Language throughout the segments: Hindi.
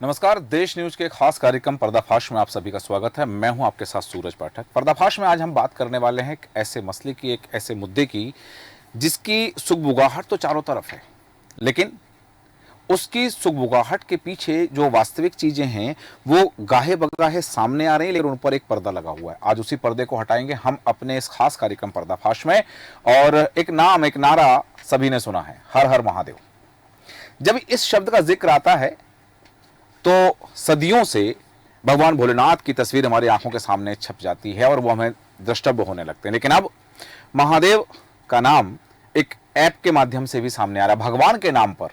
नमस्कार। देश न्यूज के खास कार्यक्रम पर्दाफाश में आप सभी का स्वागत है। मैं हूं आपके साथ सूरज पाठक। पर्दाफाश में आज हम बात करने वाले हैं एक ऐसे मसले की, एक ऐसे मुद्दे की जिसकी सुगबुगाहट तो चारों तरफ है, लेकिन उसकी सुगबुगाहट के पीछे जो वास्तविक चीजें हैं वो गाहे बगाहे सामने आ रही हैं, लेकिन उन पर एक पर्दा लगा हुआ है। आज उसी पर्दे को हटाएंगे हम अपने इस खास कार्यक्रम पर्दाफाश में। और एक नाम, एक नारा सभी ने सुना है, हर हर महादेव। जब इस शब्द का जिक्र आता है तो सदियों से भगवान भोलेनाथ की तस्वीर हमारी आंखों के सामने छप जाती है और वो हमें द्रष्टव्य होने लगते हैं। लेकिन अब महादेव का नाम एक ऐप के माध्यम से भी सामने आ रहा है। भगवान के नाम पर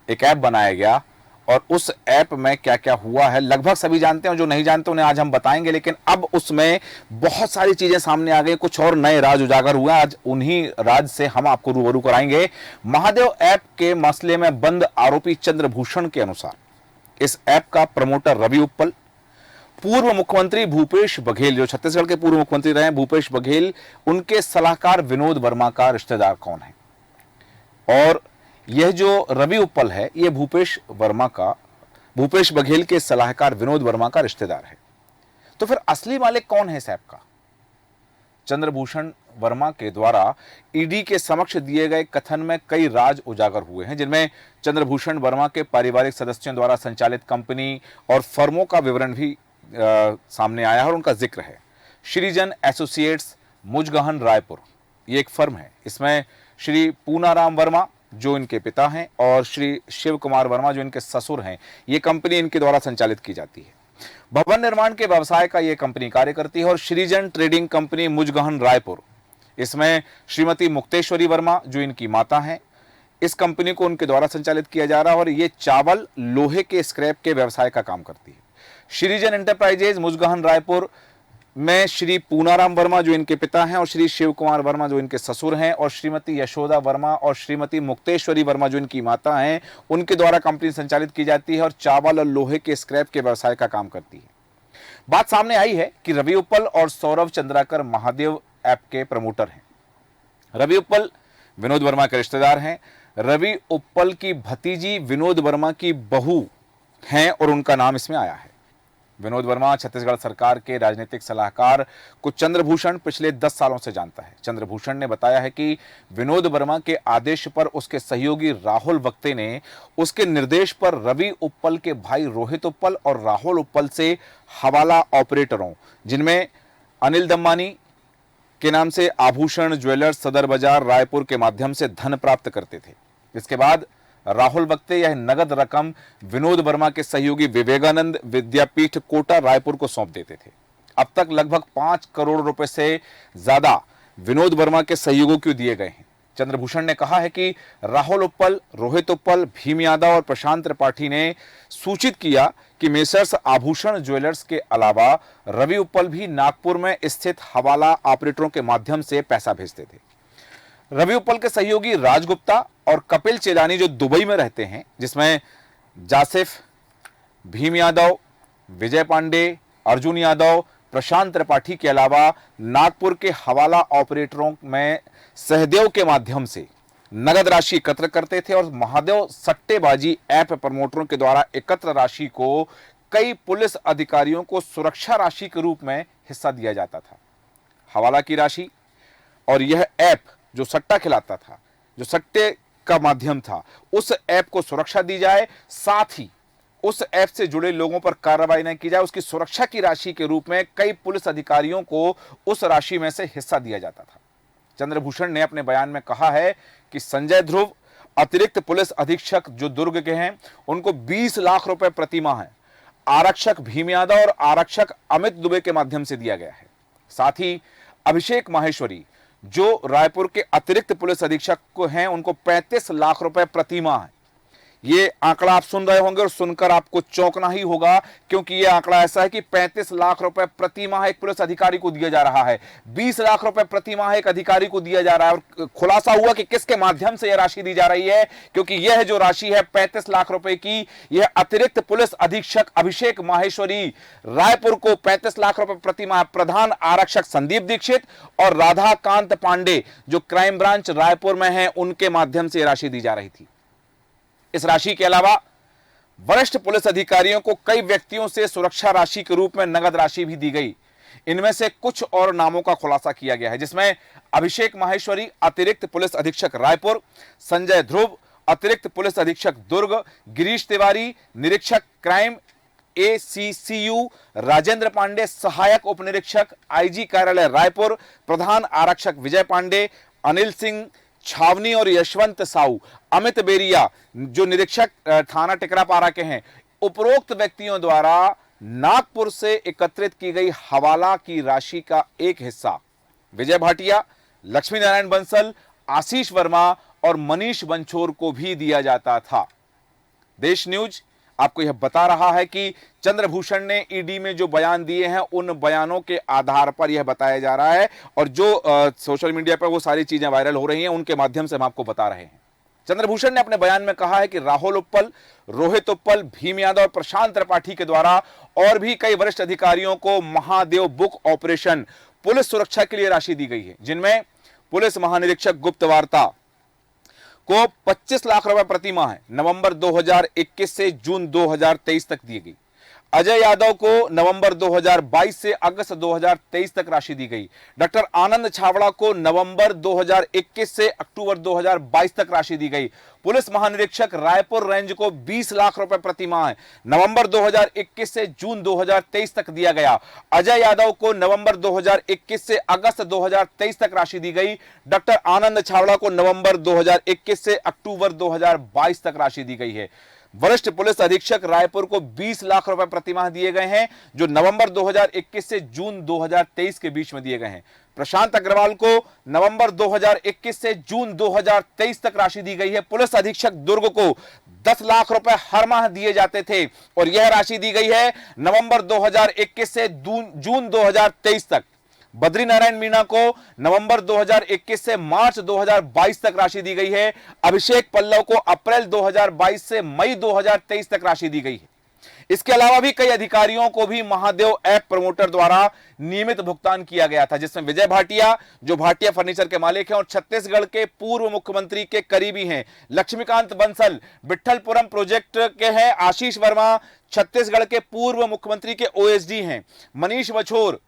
एक ऐप बनाया गया और उस ऐप में क्या क्या हुआ है लगभग सभी जानते हैं, जो नहीं जानते उन्हें आज हम बताएंगे। लेकिन अब उसमें बहुत सारी चीजें सामने आ गई, कुछ और नए राज उजागर हुए। आज उन्हीं राज से हम आपको रूबरू कराएंगे। महादेव ऐप के मसले में बंद आरोपी चंद्रभूषण के अनुसार इस ऐप का प्रमोटर रवि उप्पल, पूर्व मुख्यमंत्री भूपेश बघेल, जो छत्तीसगढ़ के पूर्व मुख्यमंत्री रहे भूपेश बघेल, उनके सलाहकार विनोद वर्मा का रिश्तेदार कौन है। और यह जो रवि उप्पल है यह भूपेश बघेल के सलाहकार विनोद वर्मा का रिश्तेदार है। तो फिर असली मालिक कौन है इस ऐप का। चंद्रभूषण वर्मा के द्वारा ईडी के समक्ष दिए गए कथन में कई राज उजागर हुए हैं, जिनमें चंद्रभूषण वर्मा के पारिवारिक सदस्यों द्वारा संचालित कंपनी और फर्मों का विवरण भी सामने आया है और उनका जिक्र है। श्रीजन एसोसिएट्स मुजगहन रायपुर, ये एक फर्म है। इसमें श्री पूनाराम वर्मा जो इनके पिता हैं और श्री शिव कुमार वर्मा जो इनके ससुर हैं, ये कंपनी इनके द्वारा संचालित की जाती है। भवन निर्माण के व्यवसाय का यह कंपनी कार्य करती है। और श्रीजन ट्रेडिंग कंपनी मुजगहन रायपुर, इसमें श्रीमती मुक्तेश्वरी वर्मा जो इनकी माता हैं, इस कंपनी को उनके द्वारा संचालित किया जा रहा है और ये चावल लोहे के स्क्रैप के व्यवसाय का काम करती है। श्रीजन एंटरप्राइजेज मुजगहन रायपुर में श्री पूनाराम वर्मा जो इनके पिता हैं और श्री शिव कुमार वर्मा जो इनके ससुर हैं और श्रीमती यशोदा वर्मा और श्रीमती मुक्तेश्वरी वर्मा जो इनकी माता हैं, उनके द्वारा कंपनी संचालित की जाती है और चावल और लोहे के स्क्रैप के व्यवसाय का काम करती है। बात सामने आई है कि रवि उप्पल और सौरभ चंद्राकर महादेव ऐप के प्रमोटर हैं। रवि उप्पल विनोद वर्मा के रिश्तेदार हैं। रवि उप्पल की भतीजी विनोद वर्मा की बहू हैं और उनका नाम इसमें आया है। विनोद वर्मा छत्तीसगढ़ सरकार के राजनीतिक सलाहकार को चंद्रभूषण पिछले 10 सालों से जानता है। चंद्रभूषण ने बताया है कि विनोद वर्मा के आदेश पर उसके सहयोगी राहुल वक्ते ने उसके निर्देश पर रवि उप्पल के भाई रोहित उप्पल और राहुल उप्पल से हवाला ऑपरेटरों, जिनमें अनिल दम्मानी के नाम से आभूषण ज्वेलर्स सदर बाजार रायपुर के माध्यम से धन प्राप्त करते थे। इसके बाद राहुल वक्ते यह नगद रकम विनोद वर्मा के सहयोगी विवेकानंद विद्यापीठ कोटा रायपुर को सौंप देते थे। अब तक लगभग 5 करोड़ रुपए से ज्यादा विनोद वर्मा के सहयोगियों को दिए गए हैं। चंद्रभूषण ने कहा है कि राहुल उप्पल, रोहित उप्पल, भीम यादव और प्रशांत त्रिपाठी ने सूचित किया कि मेसर्स आभूषण ज्वेलर्स के अलावा रवि उप्पल भी नागपुर में स्थित हवाला ऑपरेटरों के माध्यम से पैसा भेजते थे। रवि उप्पल के सहयोगी राजगुप्ता और कपिल चेलानी जो दुबई में रहते हैं, जिसमें जासिफ, भीम यादव, विजय पांडे, अर्जुन यादव, प्रशांत त्रिपाठी के अलावा नागपुर के हवाला ऑपरेटरों में सहदेव के माध्यम से नगद राशि एकत्र करते थे और महादेव सट्टेबाजी ऐप प्रमोटरों के द्वारा एकत्र राशि को कई पुलिस अधिकारियों को सुरक्षा राशि के रूप में हिस्सा दिया जाता था। हवाला की राशि और यह ऐप जो सट्टा खिलाता था, जो सट्टे का माध्यम था, उस ऐप को सुरक्षा दी जाए, साथ ही उस ऐप से जुड़े लोगों पर कार्रवाई न की जाए, उसकी सुरक्षा की राशि के रूप में कई पुलिस अधिकारियों को उस राशि में से हिस्सा दिया जाता था। चंद्रभूषण ने अपने बयान में कहा है कि संजय ध्रुव अतिरिक्त पुलिस अधीक्षक जो दुर्ग के हैं, उनको 20 लाख रुपए प्रति माह है, आरक्षक भीम यादव और आरक्षक अमित दुबे के माध्यम से दिया गया है। साथ ही अभिषेक माहेश्वरी जो रायपुर के अतिरिक्त पुलिस अधीक्षक को हैं, उनको 35 लाख रुपए प्रति माह है। ये आंकड़ा आप सुन रहे होंगे और सुनकर आपको चौंकना ही होगा, क्योंकि ये आंकड़ा ऐसा है कि 35 लाख रुपए प्रति माह एक पुलिस अधिकारी को दिया जा रहा है, 20 लाख रुपए प्रति माह एक अधिकारी को दिया जा रहा है। और खुलासा हुआ कि किसके माध्यम से यह राशि दी जा रही है, क्योंकि यह जो राशि है 35 लाख रुपए की, यह अतिरिक्त पुलिस अधीक्षक अभिषेक माहेश्वरी रायपुर को 35 लाख रुपए प्रति माह, प्रधान आरक्षक संदीप दीक्षित और राधाकांत पांडे जो क्राइम ब्रांच रायपुर में है, उनके माध्यम से यह राशि दी जा रही थी। इस राशि के अलावा वरिष्ठ पुलिस अधिकारियों को कई व्यक्तियों से सुरक्षा राशि के रूप में नगद राशि भी दी गई। इनमें से कुछ और नामों का खुलासा किया गया है, जिसमें अभिषेक माहेश्वरी अतिरिक्त पुलिस अधीक्षक रायपुर, संजय ध्रुव अतिरिक्त पुलिस अधीक्षक दुर्ग, गिरीश तिवारी निरीक्षक क्राइम ACCU, राजेंद्र पांडे सहायक उप निरीक्षक IG कार्यालय रायपुर, प्रधान आरक्षक विजय पांडे, अनिल सिंह छावनी और यशवंत साहू, अमित बेरिया जो निरीक्षक थाना टिकरापारा के हैं। उपरोक्त व्यक्तियों द्वारा नागपुर से एकत्रित की गई हवाला की राशि का एक हिस्सा विजय भाटिया, लक्ष्मी नारायण बंसल, आशीष वर्मा और मनीष बंछोर को भी दिया जाता था। देश न्यूज आपको यह बता रहा है कि चंद्रभूषण ने ईडी में जो बयान दिए हैं उन बयानों के आधार पर यह बताया जा रहा है, और जो सोशल मीडिया पर वो सारी चीजें वायरल हो रही हैं उनके माध्यम से हम आपको बता रहे हैं। चंद्रभूषण ने अपने बयान में कहा है कि राहुल उप्पल, रोहित उप्पल, भीम यादव और प्रशांत त्रिपाठी के द्वारा और भी कई वरिष्ठ अधिकारियों को महादेव बुक ऑपरेशन पुलिस सुरक्षा के लिए राशि दी गई है, जिनमें पुलिस महानिरीक्षक गुप्त वार्ता को 25 लाख रुपए प्रति माह नवंबर 2021 से जून 2023 तक दी गई। अजय यादव को नवंबर 2022 से अगस्त 2023 तक राशि दी गई। डॉक्टर आनंद छावड़ा को नवंबर 2021 से अक्टूबर 2022 तक राशि दी गई। पुलिस महानिरीक्षक रायपुर रेंज को 20 लाख रुपए प्रति माह नवंबर 2021 से जून 2023 तक दिया गया। अजय यादव को नवंबर 2021 से अगस्त 2023 तक राशि दी गई। डॉक्टर आनंद छावड़ा को नवंबर 2021 से अक्टूबर 2022 तक राशि दी गई है। वरिष्ठ पुलिस अधीक्षक रायपुर को 20 लाख रुपए प्रतिमाह दिए गए हैं, जो नवंबर 2021 से जून 2023 के बीच में दिए गए हैं। प्रशांत अग्रवाल को नवंबर 2021 से जून 2023 तक राशि दी गई है। पुलिस अधीक्षक दुर्ग को 10 लाख रुपए हर माह दिए जाते थे, और यह राशि दी गई है नवंबर 2021 से जून 2023 तक। बद्री नारायण मीणा को नवंबर 2021 से मार्च 2022 तक राशि दी गई है। अभिषेक पल्लव को अप्रैल 2022 से मई 2023 तक राशि दी गई है। इसके अलावा भी कई अधिकारियों को भी महादेव ऐप प्रमोटर द्वारा नियमित भुगतान किया गया था, जिसमें विजय भाटिया जो भाटिया फर्नीचर के मालिक हैं और छत्तीसगढ़ के पूर्व मुख्यमंत्री के करीबी हैं, लक्ष्मीकांत बंसल विट्ठलपुरम प्रोजेक्ट के हैं, आशीष वर्मा छत्तीसगढ़ के पूर्व मुख्यमंत्री के OSD हैं, मनीष बछोर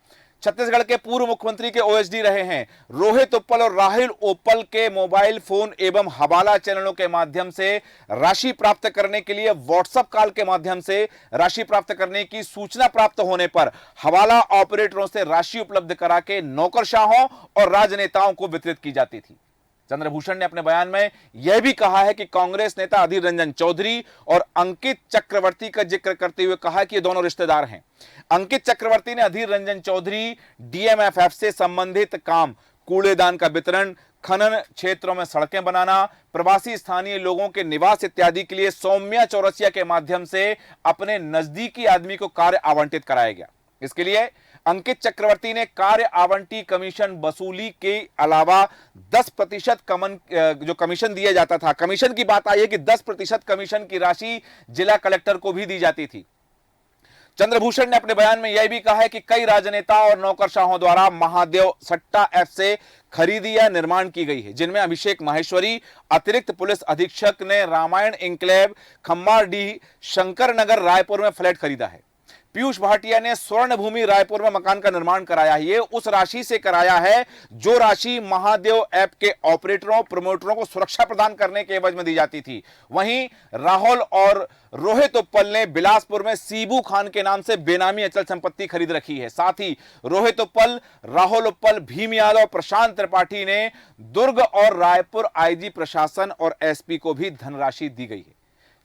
छत्तीसगढ़ के पूर्व मुख्यमंत्री के OSD रहे हैं, रोहित उप्पल और राहुल उप्पल के मोबाइल फोन एवं हवाला चैनलों के माध्यम से राशि प्राप्त करने के लिए व्हाट्सएप कॉल के माध्यम से राशि प्राप्त करने की सूचना प्राप्त होने पर हवाला ऑपरेटरों से राशि उपलब्ध करा के नौकरशाहों और राजनेताओं को वितरित की जाती थी। चंद्रभूषण ने अपने बयान में यह भी कहा है कि कांग्रेस नेता अधीर रंजन चौधरी और अंकित चक्रवर्ती का जिक्र करते हुए कहा कि ये दोनों रिश्तेदार हैं। अंकित चक्रवर्ती ने अधीर रंजन चौधरी DMFF से संबंधित काम, कूड़ेदान का वितरण, खनन क्षेत्रों में सड़कें बनाना, प्रवासी स्थानीय लोगों के निवास इत्यादि के लिए सौम्या चौरसिया के माध्यम से अपने नजदीकी आदमी को कार्य आवंटित कराया गया। इसके लिए अंकित चक्रवर्ती ने कार्य आवंटी कमीशन वसूली के अलावा 10% जो कमीशन दिया जाता था, कमीशन की बात आई है कि 10% कमीशन की राशि जिला कलेक्टर को भी दी जाती थी। चंद्रभूषण ने अपने बयान में यह भी कहा है कि कई राजनेता और नौकरशाहों द्वारा महादेव सट्टा ऐप से खरीदी या निर्माण की गई है, जिनमें अभिषेक माहेश्वरी अतिरिक्त पुलिस अधीक्षक ने रामायण इंक्लेव खम्बारडीह शंकर नगर रायपुर में फ्लैट खरीदा है। पीयूष भाटिया ने स्वर्ण भूमि रायपुर में मकान का निर्माण कराया है। ये उस राशि से कराया है जो राशि महादेव ऐप के ऑपरेटरों प्रमोटरों को सुरक्षा प्रदान करने के एवज में दी जाती थी। वहीं राहुल और रोहित उप्पल ने बिलासपुर में सीबू खान के नाम से बेनामी अचल संपत्ति खरीद रखी है। साथ ही रोहित उप्पल, राहुल उप्पल, भीम यादव, प्रशांत त्रिपाठी ने दुर्ग और रायपुर IG प्रशासन और SP को भी धनराशि दी गई है।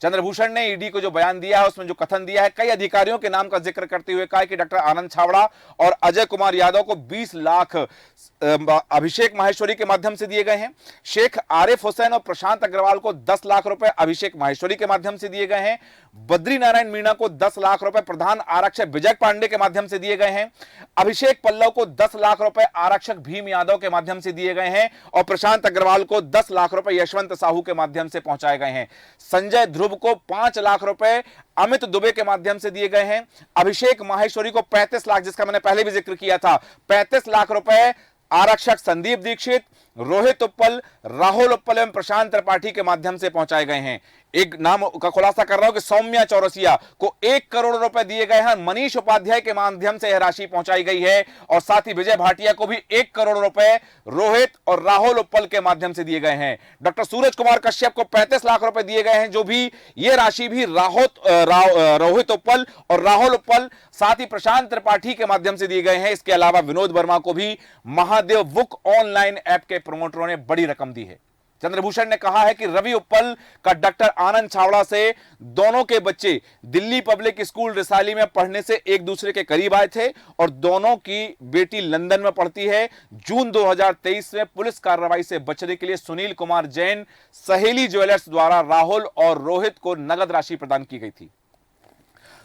चंद्रभूषण ने ईडी को जो बयान दिया है उसमें जो कथन दिया है, कई अधिकारियों के नाम का जिक्र करते हुए कहा कि डॉक्टर आनंद छावड़ा और अजय कुमार यादव को 20 लाख अभिषेक माहेश्वरी के माध्यम से दिए गए हैं। शेख आरिफ हुसैन और प्रशांत अग्रवाल को 10 लाख रुपए अभिषेक माहेश्वरी के माध्यम से दिए गए हैं। बद्री नारायण मीणा को 10 लाख रुपए प्रधान आरक्षक विजय पांडे के माध्यम से दिए गए हैं। अभिषेक पल्लव को 10 लाख रुपए आरक्षक भीम यादव के माध्यम से दिए गए हैं और प्रशांत अग्रवाल को 10 लाख रुपए यशवंत साहू के माध्यम से पहुंचाए गए हैं। संजय ध्रुव को 5 लाख रुपए अमित दुबे के माध्यम से दिए गए हैं। अभिषेक माहेश्वरी को 35 लाख, जिसका मैंने पहले भी जिक्र किया था, 35 लाख रुपए आरक्षक संदीप दीक्षित, रोहित उप्पल, राहुल उप्पल एवं प्रशांत त्रिपाठी के माध्यम से पहुंचाए गए हैं। एक नाम का खुलासा कर रहा हूं कि सौम्या चौरसिया को 1 करोड़ रुपए दिए गए हैं। मनीष उपाध्याय के माध्यम से यह राशि पहुंचाई गई है और साथ ही विजय भाटिया को भी 1 करोड़ रुपए रोहित और राहुल उप्पल के माध्यम से दिए गए हैं। डॉक्टर सूरज कुमार कश्यप को 35 लाख रुपए दिए गए हैं, जो भी ये राशि भी रोहित उप्पल और राहुल उप्पल साथ ही प्रशांत त्रिपाठी के माध्यम से दिए गए हैं। इसके अलावा विनोद वर्मा को भी महादेव बुक ऑनलाइन ऐप के प्रमोटरों ने बड़ी रकम दी है। चंद्रभूषण ने कहा है कि रवि उप्पल का डॉक्टर आनंद छावड़ा से दोनों के बच्चे दिल्ली पब्लिक स्कूल रिसाली में पढ़ने से एक दूसरे के करीब आए थे और दोनों की बेटी लंदन में पढ़ती है। जून 2023 में पुलिस कार्रवाई से बचने के लिए सुनील कुमार जैन सहेली ज्वेलर्स द्वारा राहुल और रोहित को नगद राशि प्रदान की गई थी।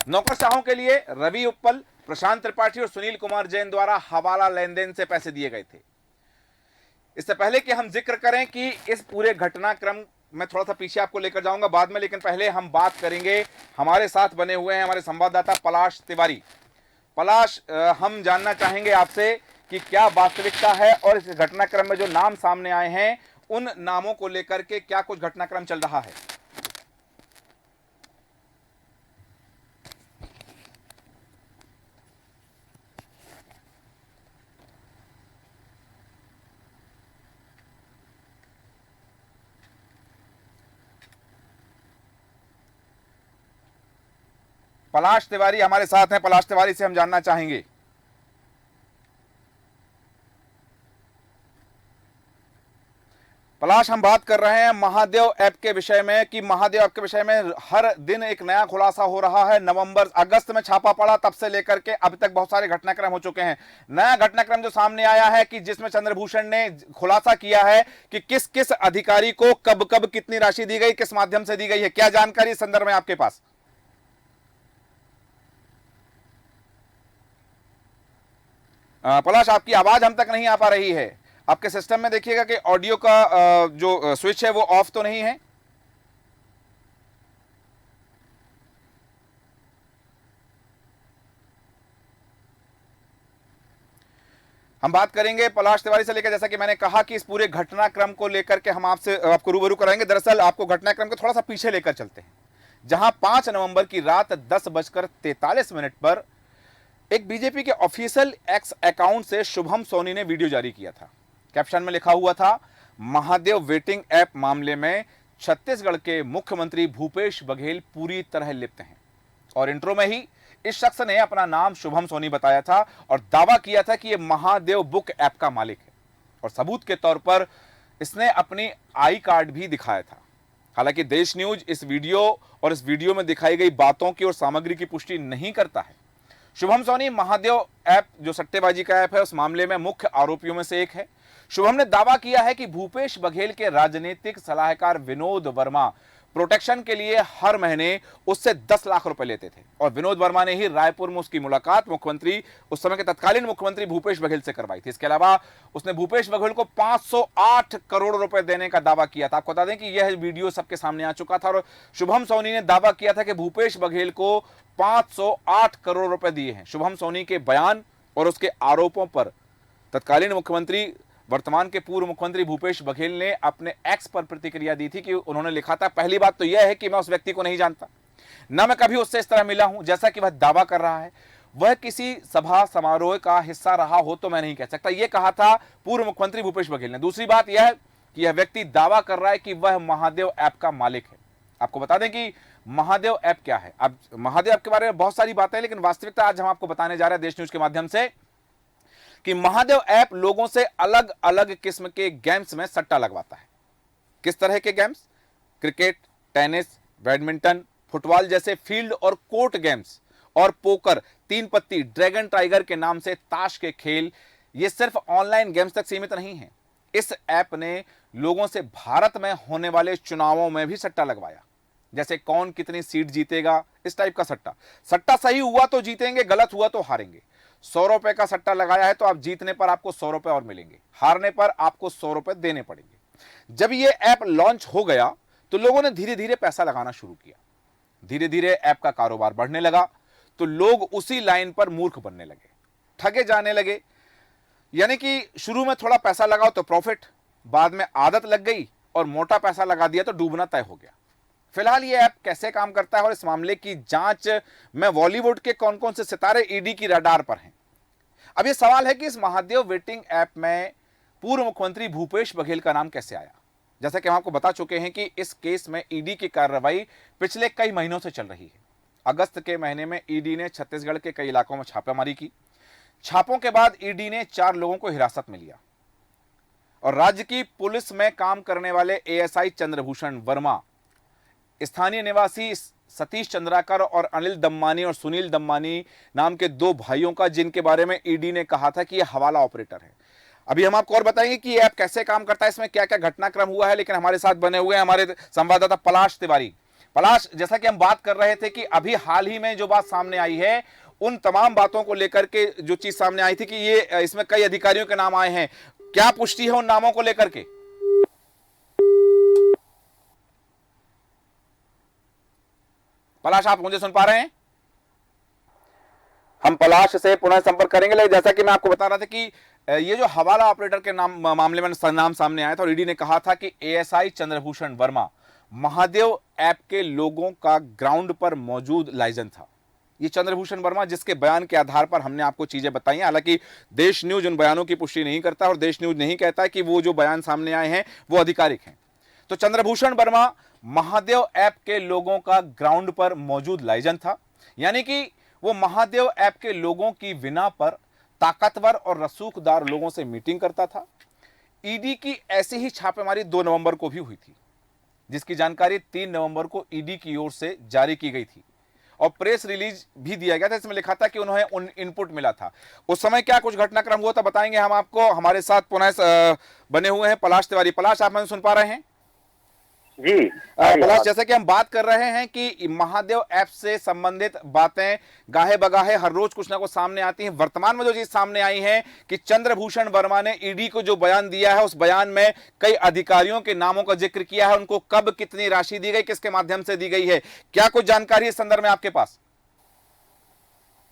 नौकरशाहों के लिए रवि उप्पल, प्रशांत त्रिपाठी और सुनील कुमार जैन द्वारा हवाला लेन देन से पैसे दिए गए थे। इससे पहले कि हम जिक्र करें कि इस पूरे घटनाक्रम में थोड़ा सा पीछे आपको लेकर जाऊंगा बाद में, लेकिन पहले हम बात करेंगे, हमारे साथ बने हुए हैं हमारे संवाददाता पलाश तिवारी। पलाश, हम जानना चाहेंगे आपसे कि क्या वास्तविकता है और इस घटनाक्रम में जो नाम सामने आए हैं उन नामों को लेकर के क्या कुछ घटनाक्रम चल रहा है। पलाश तिवारी हमारे साथ हैं, पलाश तिवारी से हम जानना चाहेंगे। पलाश, हम बात कर रहे हैं महादेव ऐप के विषय में कि महादेव ऐप के विषय में हर दिन एक नया खुलासा हो रहा है। अगस्त में छापा पड़ा, तब से लेकर के अब तक बहुत सारे घटनाक्रम हो चुके हैं। नया घटनाक्रम जो सामने आया है कि जिसमें चंद्रभूषण ने खुलासा किया है कि किस किस अधिकारी को कब कब कितनी राशि दी गई, किस माध्यम से दी गई है, क्या जानकारी इस संदर्भ में आपके पास? पलाश, आपकी आवाज हम तक नहीं आ पा रही है। आपके सिस्टम में देखिएगा कि ऑडियो का जो स्विच है वो ऑफ तो नहीं है। हम बात करेंगे पलाश तिवारी से लेकर, जैसा कि मैंने कहा कि इस पूरे घटनाक्रम को लेकर के हम आपको रूबरू कराएंगे। दरअसल आपको घटनाक्रम को थोड़ा सा पीछे लेकर चलते हैं, जहां 5 नवंबर की रात 10:43 पर एक बीजेपी के ऑफिशियल एक्स अकाउंट से शुभम सोनी ने वीडियो जारी किया था। कैप्शन में लिखा हुआ था, महादेव वेटिंग ऐप मामले में छत्तीसगढ़ के मुख्यमंत्री भूपेश बघेल पूरी तरह लिप्त हैं। और इंट्रो में ही इस शख्स ने अपना नाम शुभम सोनी बताया था और दावा किया था कि यह महादेव बुक ऐप का मालिक है और सबूत के तौर पर इसने अपनी आई कार्ड भी दिखाया था। हालांकि देश न्यूज इस वीडियो में दिखाई गई बातों की और सामग्री की पुष्टि नहीं करता है। शुभम सोनी महादेव ऐप जो सट्टेबाजी का ऐप है उस मामले में मुख्य आरोपियों में से एक है। शुभम ने दावा किया है कि भूपेश बघेल के राजनीतिक सलाहकार विनोद वर्मा प्रोटेक्शन के लिए हर महीने उससे 10 लाख रुपए लेते थे और विनोद वर्मा ने ही रायपुर में उसकी मुलाकात उस समय के तत्कालीन मुख्यमंत्री भूपेश बघेल से करवाई थी। इसके अलावा उसने भूपेश बघेल को 508 करोड़ रुपए देने का दावा किया था। आपको बता दें कि यह वीडियो सबके सामने आ चुका था और शुभम सोनी ने दावा किया था कि भूपेश बघेल को 508 करोड़ रुपए दिए हैं। शुभम सोनी के बयान और उसके आरोपों पर तत्कालीन मुख्यमंत्री, वर्तमान के पूर्व मुख्यमंत्री भूपेश बघेल ने अपने एक्स पर प्रतिक्रिया दी थी कि उन्होंने लिखा था, पहली बात तो यह है कि मैं उस व्यक्ति को नहीं जानता, ना मैं कभी उससे इस तरह मिला हूं जैसा कि वह दावा कर रहा है। वह किसी सभा समारोह का हिस्सा रहा हो तो मैं नहीं कह सकता, यह कहा था पूर्व मुख्यमंत्री भूपेश बघेल ने। दूसरी बात यह है कि यह व्यक्ति दावा कर रहा है कि वह महादेव ऐप का मालिक है। आपको बता दें कि महादेव ऐप क्या है। अब महादेव ऐप के बारे में बहुत सारी बातें हैं, लेकिन वास्तविकता आज हम आपको बताने जा रहे हैं देश न्यूज के माध्यम से कि महादेव ऐप लोगों से अलग अलग किस्म के गेम्स में सट्टा लगवाता है। किस तरह के games? Cricket, tennis, badminton, football जैसे फील्ड और कोर्ट गेम्स और पोकर, 3 पत्ती, ड्रैगन टाइगर के नाम से ताश के खेल। ये सिर्फ ऑनलाइन गेम्स तक सीमित नहीं है। इस ऐप ने लोगों से भारत में होने वाले चुनावों में भी सट्टा लगवाया, जैसे कौन कितनी सीट जीतेगा, इस टाइप का सट्टा। सट्टा सही हुआ तो जीतेंगे, गलत हुआ तो हारेंगे। 100 रुपए का सट्टा लगाया है तो आप जीतने पर आपको 100 रुपए और मिलेंगे, हारने पर आपको 100 रुपए देने पड़ेंगे। जब ये ऐप लॉन्च हो गया तो लोगों ने धीरे धीरे पैसा लगाना शुरू किया। धीरे धीरे ऐप का कारोबार बढ़ने लगा तो लोग उसी लाइन पर मूर्ख बनने लगे, ठगे जाने लगे। यानी कि शुरू में थोड़ा पैसा लगाओ तो प्रॉफिट, बाद में आदत लग गई और मोटा पैसा लगा दिया तो डूबना तय हो गया। फिलहाल ये ऐप कैसे काम करता है और इस मामले की जांच में बॉलीवुड के कौन कौन से सितारे ईडी की रडार पर हैं। अब ये सवाल है कि इस महादेव वेटिंग ऐप में पूर्व मुख्यमंत्री भूपेश बघेल का नाम कैसे आया। जैसा कि हम आपको बता चुके हैं कि इस केस में ईडी की कार्रवाई पिछले कई महीनों से चल रही है। अगस्त के महीने में ईडी ने छत्तीसगढ़ के कई इलाकों में छापेमारी की। छापों के बाद ईडी ने 4 लोगों को हिरासत में लिया और राज्य की पुलिस में काम करने वाले एएसआई चंद्रभूषण वर्मा, स्थानीय निवासी सतीश चंद्राकर और अनिल दम्मानी और सुनील दम्मानी नाम के 2 भाइयों का, जिनके बारे में ईडी ने कहा था कि यह हवाला ऑपरेटर है। अभी हम आपको और बताएंगे कि यह ऐप कैसे काम करता है, इसमें क्या क्या घटनाक्रम हुआ है, लेकिन हमारे साथ बने हुए हैं हमारे संवाददाता पलाश तिवारी। पलाश, जैसा कि हम बात कर रहे थे कि अभी हाल ही में जो बात सामने आई है, उन तमाम बातों को लेकर के जो चीज सामने आई थी कि ये इसमें कई अधिकारियों के नाम आए हैं, क्या पुष्टि है उन नामों को लेकर के? पलाश, आप मुझे सुन पा रहे हैं? हम पलाश से पुनः संपर्क करेंगे, लेकिन जैसा कि मैं आपको बता रहा था कि ये जो हवाला ऑपरेटर के नाम मामले में नाम सामने आया था और ईडी ने कहा था कि एएसआई चंद्रभूषण वर्मा महादेव ऐप के लोगों का ग्राउंड पर मौजूद लाइजन था। ये चंद्रभूषण वर्मा, जिसके बयान के आधार पर हमने आपको चीजें बताई हैं। हालांकि देश न्यूज उन बयानों की पुष्टि नहीं करता और देश न्यूज नहीं कहता कि वो जो बयान सामने आए हैं वो आधिकारिक हैं। तो चंद्रभूषण वर्मा महादेव ऐप के लोगों का ग्राउंड पर मौजूद लाइजन था, यानी कि वो महादेव ऐप के लोगों की विना पर ताकतवर और रसूखदार लोगों से मीटिंग करता था। ईडी की ऐसी ही छापेमारी 2 नवंबर को भी हुई थी, जिसकी जानकारी 3 नवंबर को ईडी की ओर से जारी की गई थी और प्रेस रिलीज भी दिया गया था। इसमें लिखा था कि उन्हें इनपुट मिला था। उस समय क्या कुछ घटनाक्रम हुआ था बताएंगे हम आपको। हमारे साथ पुनः बने हुए हैं पलाश तिवारी। पलाश, आप हमें सुन पा रहे हैं? जी पलाश, जैसे कि हम बात कर रहे हैं कि महादेव ऐप से संबंधित बातें गाहे बगाहे हर रोज कुछ ना कुछ सामने आती हैं। वर्तमान में जो चीज सामने आई है कि चंद्रभूषण वर्मा ने ईडी को जो बयान दिया है, उस बयान में कई अधिकारियों के नामों का जिक्र किया है, उनको कब कितनी राशि दी गई, किसके माध्यम से दी गई है, क्या कुछ जानकारी इस संदर्भ में आपके पास?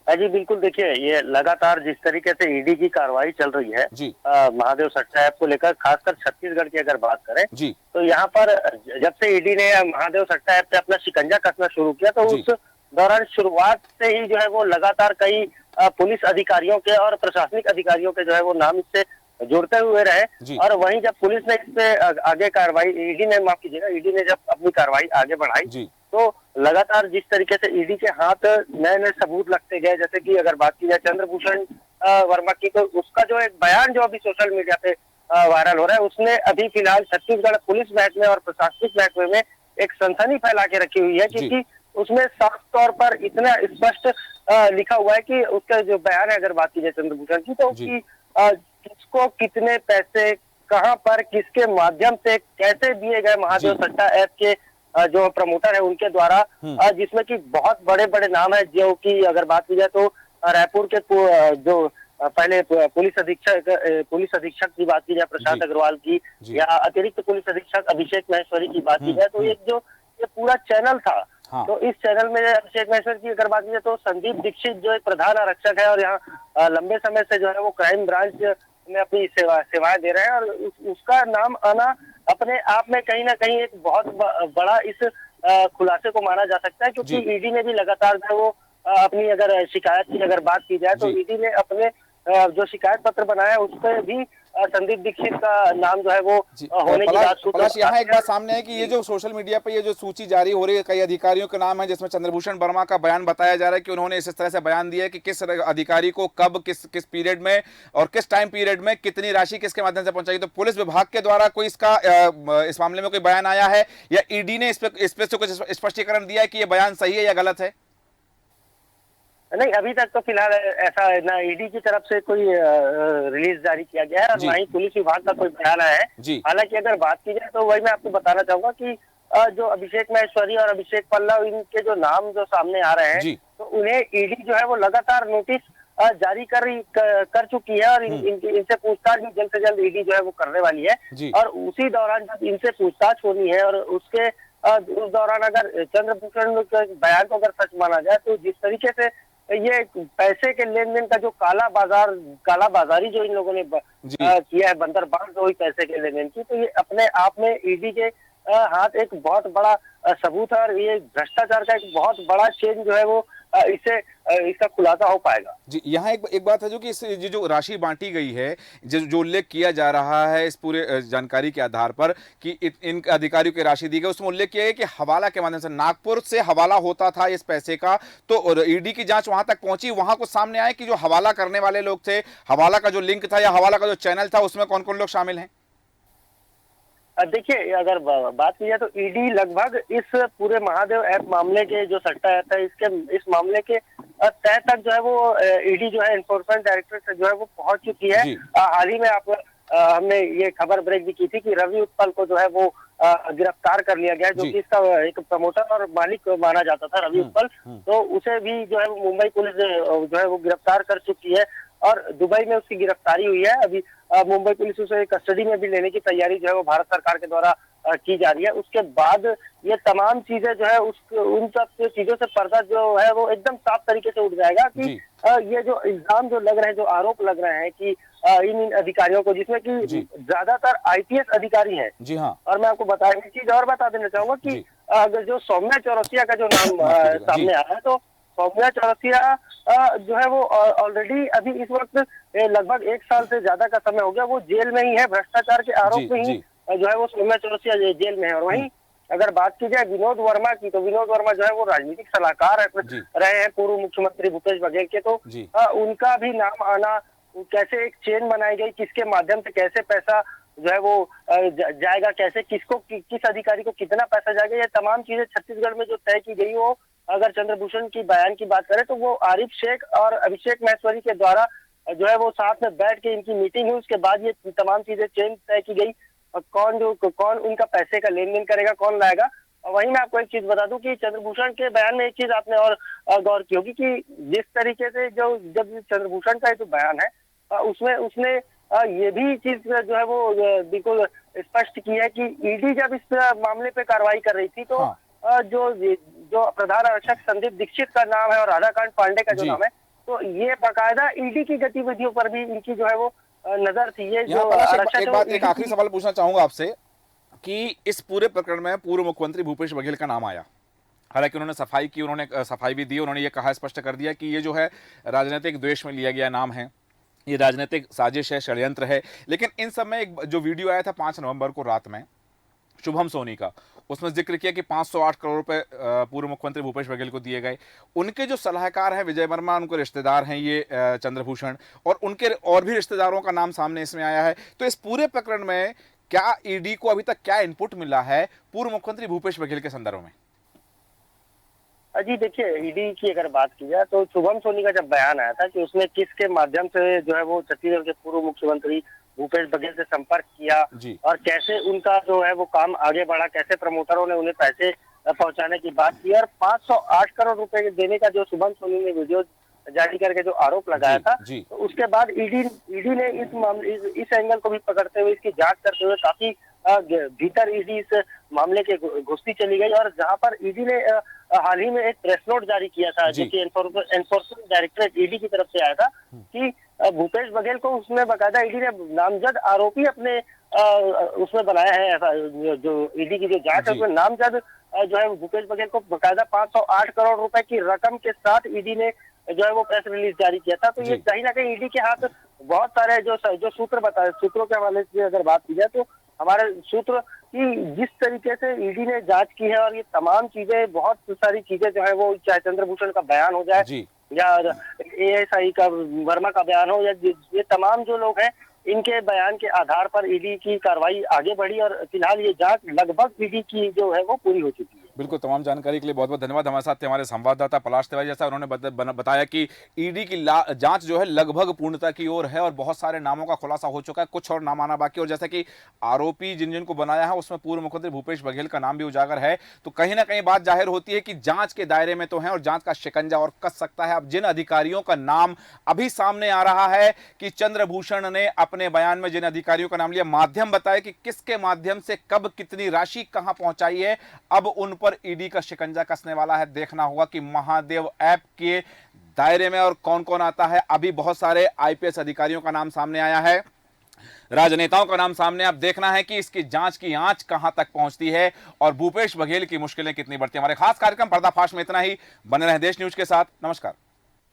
जी बिल्कुल, देखिए ये लगातार जिस तरीके से ईडी की कार्रवाई चल रही है महादेव सट्टा ऐप को लेकर, खासकर छत्तीसगढ़ की अगर बात करें तो यहाँ पर जब से ईडी ने महादेव सट्टा ऐप पे अपना शिकंजा कसना शुरू किया तो उस दौरान शुरुआत से ही जो है वो लगातार कई पुलिस अधिकारियों के और प्रशासनिक अधिकारियों के जो है वो नाम इससे जुड़ते हुए रहे। और वहीं जब पुलिस ने इस पे आगे कार्रवाई, ईडी ने, माफ कीजिएगा, ईडी ने जब अपनी कार्रवाई आगे बढ़ाई तो लगातार जिस तरीके से ईडी के हाथ नए नए सबूत लगते गए, जैसे कि अगर बात की जाए चंद्रभूषण वर्मा की, तो उसका जो एक बयान जो अभी सोशल मीडिया पे वायरल हो रहा है, उसने अभी फिलहाल छत्तीसगढ़ पुलिस महकमे और प्रशासनिक महकमे में एक सनसनी फैला के रखी हुई है, क्योंकि उसमें साफ तौर पर इतना स्पष्ट लिखा हुआ है कि उसका जो बयान है, अगर बात की जाए चंद्रभूषण की, तो उसकी किसको कितने पैसे, कहाँ पर, किसके माध्यम से, कैसे दिए गए महादेव सट्टा ऐप के जो प्रमोटर है उनके द्वारा, जिसमें कि बहुत बड़े बड़े नाम है, जो कि अगर बात की जाए तो रायपुर के जो पहले पुलिस अधीक्षक की बात की जाए प्रशांत अग्रवाल की, या अतिरिक्त पुलिस अधीक्षक अभिषेक महेश्वरी की बात की जाए तो एक जो ये पूरा चैनल था, तो इस चैनल में अभिषेक महेश्वरी की अगर बात की जाए तो संदीप दीक्षित जो एक प्रधान आरक्षक है और यहाँ लंबे समय से जो है वो क्राइम ब्रांच में अपनी सेवाएं दे रहे हैं, और उसका नाम आना अपने आप में कहीं ना कहीं एक बहुत बड़ा इस खुलासे को माना जा सकता है, क्योंकि ईडी ने भी लगातार जो वो अपनी अगर शिकायत की अगर बात की जाए तो ईडी ने अपने जो शिकायत पत्र बनाया है उस पर भी संदीप दीक्षित का नाम जो है वो होने की बात। यहाँ एक बात सामने है कि ये जो सोशल मीडिया पे ये जो सूची जारी हो रही है, कई अधिकारियों के नाम है, जिसमें चंद्रभूषण वर्मा का बयान बताया जा रहा है कि उन्होंने इस तरह से बयान दिया है कि किस अधिकारी को कब किस पीरियड में और किस टाइम पीरियड में कितनी राशि किसके माध्यम से पहुंचाई। तो पुलिस विभाग के द्वारा कोई इसका इस मामले में कोई बयान आया है या ईडी ने इस पे कुछ स्पष्टीकरण दिया है कि ये बयान सही है या गलत है? नहीं, अभी तक तो फिलहाल ऐसा ना ईडी की तरफ से कोई रिलीज जारी किया गया है और ना ही पुलिस विभाग का कोई बयान आया है। हालांकि अगर बात की जाए तो वही मैं आपको बताना चाहूंगा कि जो अभिषेक महेश्वरी और अभिषेक पल्लव, इनके जो नाम जो सामने आ रहे हैं तो उन्हें ईडी जो है वो लगातार नोटिस जारी कर चुकी है और इनसे पूछताछ भी जल्द से जल्द ईडी जो है वो करने वाली है। और उसी दौरान जब इनसे पूछताछ होनी है और उस दौरान अगर चंद्रभूषण के बयान को अगर सच माना जाए तो जिस तरीके से ये पैसे के लेन देन का जो काला बाजारी जो इन लोगों ने किया है, बंदरबांट हुई पैसे के लेन देन की, तो ये अपने आप में ईडी के हाथ एक बहुत बड़ा सबूत है, और ये भ्रष्टाचार का एक बहुत बड़ा चेन जो है वो इसका खुलासा हो पाएगा। जी, यहाँ एक बात है जो कि ये जो राशि बांटी गई है, जो उल्लेख किया जा रहा है इस पूरे जानकारी के आधार पर कि इन अधिकारियों की राशि दी गई, उसमें उल्लेख किया है कि हवाला के माध्यम से नागपुर से हवाला होता था इस पैसे का। तो ईडी की जांच वहां तक पहुंची, वहां कुछ सामने आए कि जो हवाला करने वाले लोग थे, हवाला का जो लिंक था या हवाला का जो चैनल था, उसमें कौन कौन लोग शामिल हैं? देखिए, अगर बात की जाए तो ईडी लगभग इस पूरे महादेव ऐप मामले के जो सट्टा ऐप है, इस मामले के तह तक जो है वो ईडी जो है एनफोर्समेंट डायरेक्टरेट से जो है वो पहुंच चुकी है। हाल ही में हमने ये खबर ब्रेक भी की थी कि रवि उत्पल को जो है वो गिरफ्तार कर लिया गया, जो कि इसका एक प्रमोटर और मालिक माना जाता था, रवि उत्पल। तो उसे भी जो है मुंबई पुलिस जो है वो गिरफ्तार कर चुकी है, और दुबई में उसकी गिरफ्तारी हुई है। अभी मुंबई पुलिस उसे कस्टडी में भी लेने की तैयारी जो है वो भारत सरकार के द्वारा की जा रही है। उसके बाद ये तमाम चीजें जो है उन सब चीजों से पर्दा जो है वो एकदम साफ तरीके से उठ जाएगा कि ये जो इल्जाम जो लग रहे हैं, जो आरोप लग रहे हैं कि इन अधिकारियों को, जिसमें कि ज्यादातर आईपीएस अधिकारी हैं। जी हाँ। और मैं आपको बता एक चीज और बता देना चाहूंगा कि अगर जो सौम्या चौरसिया का जो नाम सामने आया है, तो सौम्या चौरसिया जो है वो ऑलरेडी अभी इस वक्त लगभग 1 साल से ज्यादा का समय हो गया वो जेल में ही है, भ्रष्टाचार के आरोप में ही जो है वो सौम्या चौरसिया जेल में है। और वहीं अगर बात की जाए विनोद वर्मा की, तो विनोद वर्मा जो है वो राजनीतिक सलाहकार रहे हैं पूर्व मुख्यमंत्री भूपेश बघेल के। तो उनका भी नाम आना, कैसे एक चेन बनाई गई, किसके माध्यम से कैसे पैसा जो है वो जाएगा, कैसे किस अधिकारी को कितना पैसा जाएगा, ये तमाम चीजें छत्तीसगढ़ में जो तय की गई, वो अगर चंद्रभूषण की बयान की बात करें तो वो आरिफ शेख और अभिषेक महेश्वरी के द्वारा जो है वो साथ में बैठ के इनकी मीटिंग हुई। उसके बाद ये तमाम चीजें चेंज तय की गई, और कौन उनका पैसे का लेन देन करेगा, कौन लाएगा। और वहीं मैं आपको एक चीज बता दूं कि चंद्रभूषण के बयान में एक चीज आपने और गौर की होगी कि जिस तरीके से जब चंद्रभूषण का जो बयान है उसमें उसने ये भी चीज जो है वो बिल्कुल स्पष्ट की है कि ईडी जब इस मामले पे कार्रवाई कर रही थी, तो जो प्रधान आरक्षक संदीप दीक्षित का नाम है और राधाकांत पांडे का जो नाम है, तो ये बाकायदा ईडी की गतिविधियों पर भी इनकी जो है वो नजर थी। ये जो एक आखिरी सवाल पूछना चाहूंगा आपसे कि इस पूरे प्रकरण में पूर्व मुख्यमंत्री भूपेश बघेल का नाम आया, हालांकि उन्होंने सफाई की, उन्होंने सफाई भी दी, उन्होंने ये कहा, स्पष्ट कर दिया कि ये जो है राजनीतिक द्वेष में लिया गया नाम है, ये राजनीतिक साजिश है, षड्यंत्र है। लेकिन इन सब में एक जो वीडियो आया था 5 नवंबर को रात में शुभम सोनी का, उसमें जिक्र किया कि 508 करोड़ रुपए पूर्व मुख्यमंत्री भूपेश बघेल को दिए गए। उनके जो सलाहकार हैं विजय वर्मा, उनके रिश्तेदार हैं ये चंद्रभूषण, और उनके और भी रिश्तेदारों का नाम सामने इसमें आया है। तो इस पूरे प्रकरण में क्या ईडी को अभी तक क्या इनपुट मिला है पूर्व मुख्यमंत्री भूपेश बघेल के संदर्भ में? जी देखिए, ईडी की अगर बात की जाए तो शुभम सोनी का जब बयान आया था कि उसने किसके माध्यम से जो है वो छत्तीसगढ़ के पूर्व मुख्यमंत्री भूपेश बघेल से संपर्क किया और कैसे उनका जो है वो काम आगे बढ़ा, कैसे प्रमोटरों ने उन्हें पैसे पहुंचाने की बात की, और 508 करोड़ रुपए देने का जो शुभम सोनी ने वीडियो जारी करके जो आरोप लगाया था, तो उसके बाद ईडी ने इस एंगल को भी पकड़ते हुए, इसकी जांच करते हुए काफी भीतर ईडी इस मामले के घुसती चली गई। और जहां पर ईडी ने हाल ही में एक प्रेस नोट जारी किया था, जो कि एनफोर्समेंट डायरेक्टरेट ईडी की तरफ से आया था, कि भूपेश बघेल को उसमें बाकायदा ईडी ने नामजद आरोपी अपने उसमें बनाया है। जो ईडी की जो जांच है उसमें नामजद जो है भूपेश बघेल को बाकायदा 508 करोड़ रुपए की रकम के साथ ईडी ने जो है वो प्रेस रिलीज जारी किया था। तो ये कहीं ना कहीं ईडी के हाथ बहुत सारे जो सूत्रों के हवाले से अगर बात की जाए तो हमारे सूत्र कि जिस तरीके से ईडी ने जांच की है, और ये तमाम चीजें, बहुत सारी चीजें जो है वो, चाहे चंद्रभूषण का बयान हो जाए या एएसआई का वर्मा का बयान हो, या ये तमाम जो लोग हैं, इनके बयान के आधार पर ईडी की कार्रवाई आगे बढ़ी, और फिलहाल ये जांच लगभग ईडी की जो है वो पूरी हो चुकी है। बिल्कुल, तमाम जानकारी के लिए बहुत बहुत धन्यवाद। हमारे साथ थे हमारे संवाददाता पलाश तिवारी। जैसा उन्होंने बताया कि ईडी की जांच जो है लगभग पूर्णता की ओर है और बहुत सारे नामों का खुलासा हो चुका है, कुछ और नाम आना बाकी। और जैसा कि आरोपी जिन को बनाया है उसमें पूर्व मुख्यमंत्री भूपेश बघेल का नाम भी उजागर है, तो कहीं ना कहीं बात जाहिर होती है कि जांच के दायरे में तो है और जांच का शिकंजा और कस सकता है। अब जिन अधिकारियों का नाम अभी सामने आ रहा है कि चंद्रभूषण ने अपने बयान में जिन अधिकारियों का नाम लिया, माध्यम बताया कि किसके माध्यम से कब कितनी राशि कहां पहुंचाई है, अब उन पर ईडी का शिकंजा कसने वाला है। देखना होगा कि महादेव ऐप के दायरे में और कौन कौन आता है। अभी बहुत सारे आईपीएस अधिकारियों का नाम सामने आया है, राजनेताओं का नाम सामने। अब देखना है कि इसकी जांच की आंच कहां तक पहुंचती है और भूपेश बघेल की मुश्किलें कितनी बढ़ती हैं। हमारे खास कार्यक्रम पर्दाफाश में इतना ही। बने रहें देश न्यूज के साथ। नमस्कार।